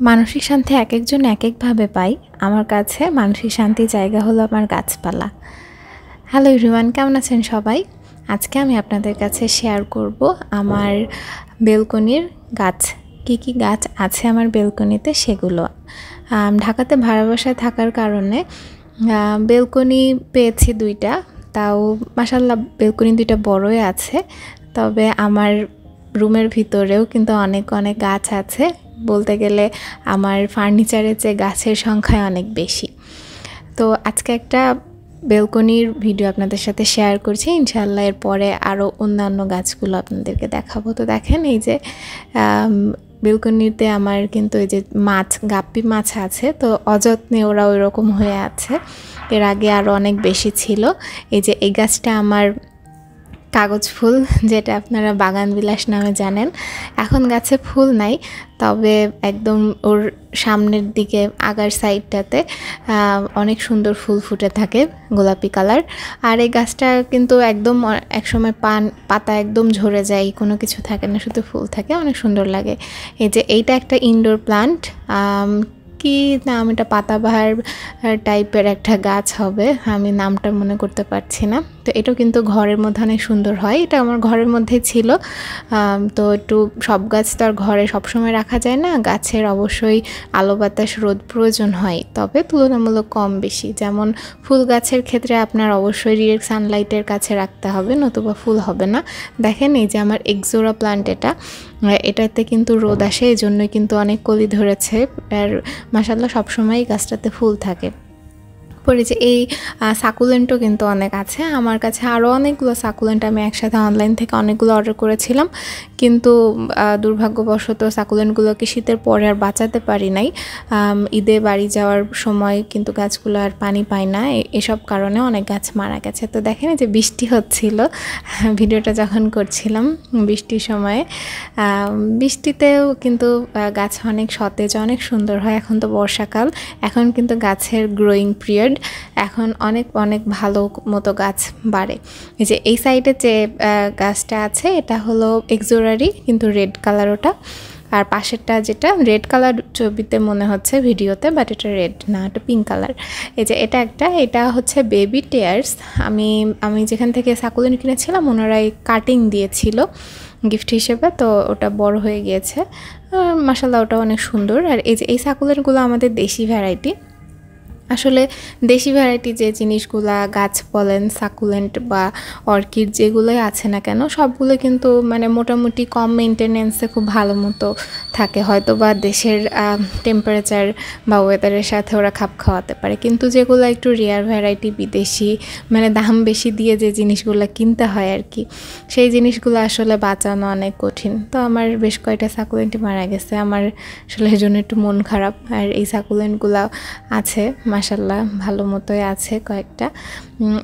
মানসিক শান্তি এক একজন এক একভাবে পাই। আমার কাছে মানসিক শান্তির জায়গা হলো আমার গাছপালা। হ্যালো এভরিওয়ান, কেমন আছেন সবাই? আজকে আমি আপনাদের কাছে শেয়ার করব আমার বেলকনির গাছ, কি কি গাছ আছে আমার বেলকনিতে সেগুলো। ঢাকাতে ভাড়া বাসায় থাকার কারণে বেলকনি পেয়েছি 2টা, তাও মাশাআল্লাহ বেলকনি 2টা বড়ই আছে। তবে আমার রুমের ভিতরেও কিন্তু অনেক অনেক গাছ আছে। বলতে গেলে আমার ফার্নিচারের চেয়ে গাছের সংখ্যা অনেক বেশি। তো আজকে একটা বেলকনির ভিডিও আপনাদের সাথে শেয়ার করছি। ইনশাআল্লাহ এরপরে আরও অন্যান্য গাছগুলো আপনাদেরকে দেখাবো। তো দেখেন এই যে বেলকনিতে আমার কিন্তু এই যে গাপ্পি মাছ আছে, তো অযত্নে ওরা ওই রকম হয়ে আছে। এর আগে আরও অনেক বেশি ছিল। এই যে এই গাছটা আমার কাগজ ফুল, যেটা আপনারা বাগান বিলাস নামে জানেন। এখন গাছে ফুল নাই, তবে একদম ওর সামনের দিকে আগার সাইডটাতে অনেক সুন্দর ফুল ফুটে থাকে, গোলাপি কালার। আর এই গাছটা কিন্তু একদম একসময় পাতা একদম ঝরে যায়, কোনো কিছু থাকে না, শুধু ফুল থাকে, অনেক সুন্দর লাগে। এই যে এইটা একটা ইনডোর প্লান্ট, কি নাম, এটা পাতাবাহার টাইপের একটা গাছ হবে, আমি নামটা মনে করতে পারছি না। তো এটাও কিন্তু ঘরের মধ্যে অনেক সুন্দর হয়। এটা আমার ঘরের মধ্যেই ছিল। তো একটু সব গাছ তো আর ঘরে সবসময় রাখা যায় না, গাছের অবশ্যই আলো বাতাস রোদ প্রয়োজন হয়, তবে তুলনামূলক কম বেশি। যেমন ফুল গাছের ক্ষেত্রে আপনার অবশ্যই ডিরেক্ট সানলাইটের কাছে রাখতে হবে, নতুবা ফুল হবে না। দেখেন এই যে আমার এক্সোরা প্লান্ট, এটাতে কিন্তু রোদ আসে, এই জন্যই কিন্তু অনেক কলি ধরেছে। আর মাশাআল্লাহ সবসময় গাছটাতে ফুল থাকে। পরে যে এই সাকুলেন্টও কিন্তু অনেক আছে আমার কাছে। আরও অনেকগুলো সাকুলেন্ট আমি একসাথে অনলাইন থেকে অনেকগুলো অর্ডার করেছিলাম, কিন্তু দুর্ভাগ্যবশত সাকুলেন্টগুলোকে শীতের পরে আর বাঁচাতে পারি নাই। ঈদে বাড়ি যাওয়ার সময় কিন্তু গাছগুলো আর পানি পায় না, এসব কারণে অনেক গাছ মারা গেছে। তো দেখেন যে বৃষ্টি হচ্ছিল ভিডিওটা যখন করছিলাম, বৃষ্টির সময়ে বৃষ্টিতেও কিন্তু গাছ অনেক সতেজ, অনেক সুন্দর হয়। এখন তো বর্ষাকাল, এখন কিন্তু গাছের গ্রোয়িং পিরিয়ড, এখন অনেক অনেক ভালো মতো গাছ বাড়ে। এই যে এই সাইডে যে গাছটা আছে এটা হলো এক্সোরারি, কিন্তু রেড কালার ওটা। আর পাশেরটা যেটা রেড কালার ছবিতে মনে হচ্ছে ভিডিওতে, বাট এটা রেড না, এটা পিঙ্ক কালার। এই যে এটা হচ্ছে বেবি টেয়ার্স। আমি যেখান থেকে সাকুলেন্ট কিনেছিলাম ওনারাই কাটিং দিয়েছিল গিফট হিসেবে, তো ওটা বড় হয়ে গিয়েছে মাশাআল্লাহ, ওটা অনেক সুন্দর। আর এই যে এই সাকুলেন্টগুলো আমাদের দেশি ভ্যারাইটি। আসলে দেশি ভ্যারাইটি যে জিনিসগুলা, গাছ বলেন, সাকুলেন্ট বা অর্কিড যেগুলোই আছে না কেন, সবগুলো কিন্তু মানে মোটামুটি কম মেনটেনেন্সে খুব ভালো মতো থাকে। হয়তো বা দেশের টেম্পারেচার বা ওয়েদারের সাথে ওরা খাপ খাওয়াতে পারে, কিন্তু যেগুলো একটু রেয়ার ভ্যারাইটি, বিদেশি, মানে দাম বেশি দিয়ে যে জিনিসগুলো কিনতে হয় আর কি, সেই জিনিসগুলো আসলে বাঁচানো অনেক কঠিন। তো আমার বেশ কয়েকটা সাকুলেন্টই মারা গেছে, আমার আসলে এই জন্য একটু মন খারাপ। আর এই সাকুলেন্টগুলো আছে মাশাআল্লাহ ভালো মতোই আছে কয়েকটা।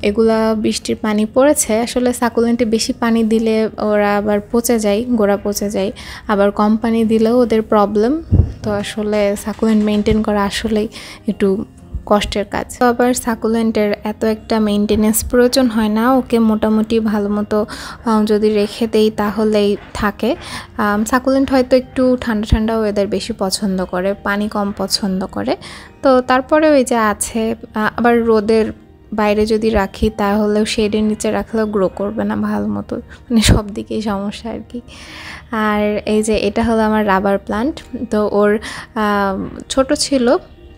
এগুলা বৃষ্টির পানি পড়েছে, আসলে সাকুলেন্টে বেশি পানি দিলে ওরা আবার পচে যায়, গোড়া পচে যায়, আবার কম পানি দিলেও ওদের প্রবলেম। তো আসলে সাকুলেন্ট মেনটেন করা আসলেই একটু কষ্টের কাজ। তো আবার সাকুলেন্টের এত একটা মেনটেনেন্স প্রয়োজন হয় না, ওকে মোটামুটি ভালো মতো যদি রেখে দেই তাহলেই থাকে। সাকুলেন্ট হয়তো একটু ঠান্ডা ঠান্ডা ওয়েদার বেশি পছন্দ করে, পানি কম পছন্দ করে। তো তারপরে ওই যে আছে, আবার রোদের বাইরে যদি রাখি তাহলেও শেডের নিচে রাখলেও গ্রো করবে না ভালো মতো, মানে সব দিকেই সমস্যা আর কি। আর এই যে এটা হলো আমার রাবার প্লান্ট। তো ওর ছোট ছিল,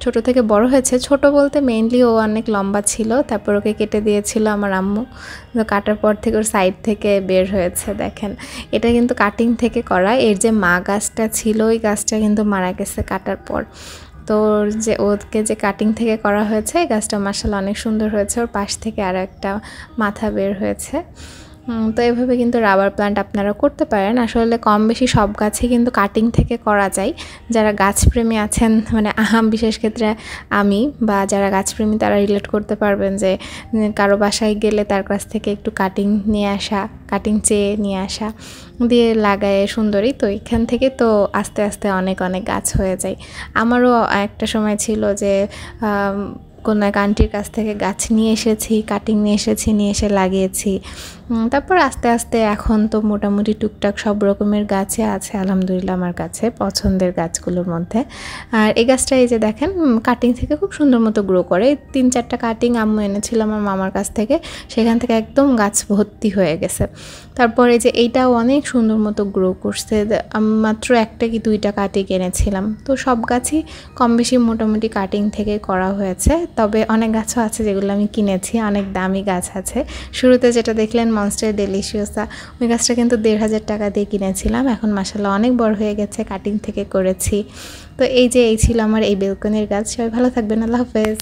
ছোট থেকে বড় হয়েছে। ছোট বলতে মেইনলি ও অনেক লম্বা ছিল, তারপর ওকে কেটে দিয়েছিল আমার আম্মু। তো কাটার পর থেকে ওর সাইড থেকে বের হয়েছে। দেখেন এটা কিন্তু কাটিং থেকে করা। এর যে মা গাছটা ছিল, ওই গাছটা কিন্তু মারা গেছে কাটার পর। তো ওকে যে কাটিং থেকে করা হয়েছে, এই গাছটা মাশাআল্লাহ অনেক সুন্দর হয়েছে। ওর পাশ থেকে আরও একটা মাথা বের হয়েছে। তো এভাবে কিন্তু রাবার প্লান্ট আপনারা করতে পারেন। আসলে কম বেশি সব গাছই কিন্তু কাটিং থেকে করা যায়। যারা গাছপ্রেমী আছেন, মানে বিশেষ ক্ষেত্রে আমি, বা যারা গাছপ্রেমী তারা রিলেট করতে পারবেন যে কারো বাসায় গেলে তার কাছ থেকে একটু কাটিং নিয়ে আসা, কাটিং চেয়ে নিয়ে আসা, দিয়ে লাগায় সুন্দরী। তো এখান থেকে তো আস্তে আস্তে অনেক অনেক গাছ হয়ে যায়। আমারও একটা সময় ছিল যে কোনো এক আন্টির কাছ থেকে গাছ নিয়ে এসেছি, কাটিং নিয়ে এসেছি, নিয়ে এসে লাগিয়েছি। তারপর আস্তে আস্তে এখন তো মোটামুটি টুকটাক সব রকমের গাছে আছে আলহামদুলিল্লাহ আমার কাছে পছন্দের গাছগুলোর মধ্যে। আর এই গাছটা এই যে দেখেন কাটিং থেকে খুব সুন্দর মতো গ্রো করে। 3-4টা কাটিং আম্মু এনেছিল আমার মামার কাছ থেকে, সেখান থেকে একদম গাছ ভর্তি হয়ে গেছে। তারপর এই যে এইটাও অনেক সুন্দর মতো গ্রো করছে। মাত্র 1টা কি 2টা কাটিং এনেছিলাম। তো সব গাছই কম বেশি মোটামুটি কাটিং থেকে করা হয়েছে। তবে অনেক গাছও আছে যেগুলো আমি কিনেছি, অনেক দামি গাছ আছে। শুরুতে যেটা দেখলেন মনস্টার ডেলিশিয়াসা, ওই গাছটা কিন্তু 1,500 টাকা দিয়ে কিনেছিলাম। এখন মাশাআল্লাহ অনেক বড় হয়ে গেছে, কাটিং থেকে করেছি। তো এই ছিল আমার এই বেলকনির গাছ। সবাই ভালো থাকবেন, আল্লাহ হাফেজ।